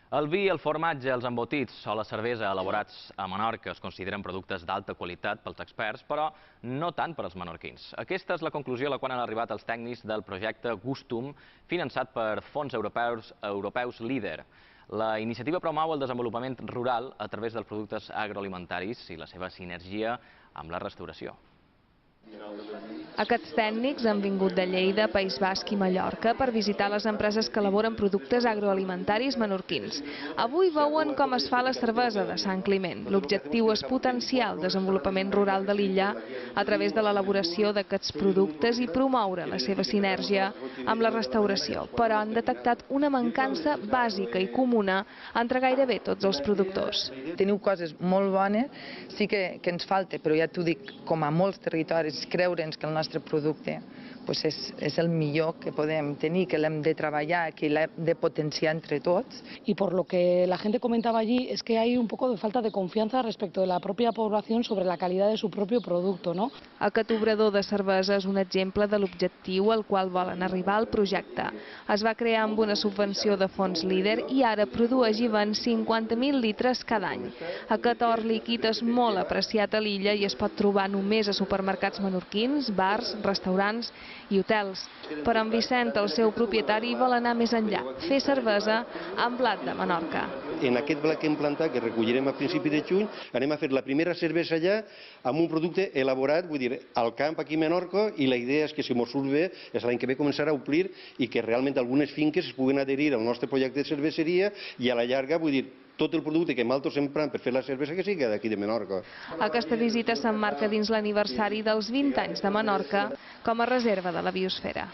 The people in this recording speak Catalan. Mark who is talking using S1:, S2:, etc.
S1: El vi, el formatge, els embotits o la cervesa elaborats a Menorca es consideren productes d'alta qualitat pels experts, però no tant per als menorquins. Aquesta és la conclusió a la qual han arribat els tècnics del projecte Gustum, finançat per fons europeus LEADER. La iniciativa promou el desenvolupament rural a través dels productes agroalimentaris i la seva sinergia amb la restauració.
S2: Aquests tècnics han vingut de Lleida, País Basc i Mallorca per visitar les empreses que elaboren productes agroalimentaris menorquins. Avui veuen com es fa la cervesa de Sant Climent. L'objectiu és potenciar el desenvolupament rural de l'illa a través de l'elaboració d'aquests productes i promoure la seva sinergia amb la restauració. Però han detectat una mancança bàsica i comuna entre gairebé tots els productors.
S3: Teniu coses molt bones, sí que ens falta, però ja t'ho dic, com a molts territoris, creure'ns que el nostre producte és el millor que podem tenir, que l'hem de treballar, que l'hem de potenciar entre tots.
S4: Y por lo que la gente comentaba allí es que hay un poco de falta de confianza respecto de la propia población sobre la calidad de su propio producto, ¿no?
S2: Aquest obrador de cervesa és un exemple de l'objectiu al qual volen arribar al projecte. Es va crear amb una subvenció de fons LEADER i ara produeix i ven 50.000 litres cada any. Aquest or líquid és molt apreciat a l'illa i es pot trobar només a supermercats menorquins, bars, restaurants i hotels. Però en Vicent, el seu propietari, vol anar més enllà, fer cervesa amb blat de Menorca.
S5: En aquest blat que hem plantat, que recollirem a principi de juny, anem a fer la primera cervesa allà amb un producte elaborat, vull dir, al camp aquí a Menorca, i la idea és que si mos surt bé, és l'any que ve començar a omplir i que realment algunes finques es puguen adherir al nostre projecte de cerveseria i a la llarga, vull dir, tot el producte que nosaltres emprem per fer la cervesa que sigui d'aquí de Menorca.
S2: Aquesta visita s'emmarca dins l'aniversari dels 20 anys de Menorca com a reserva de la biosfera.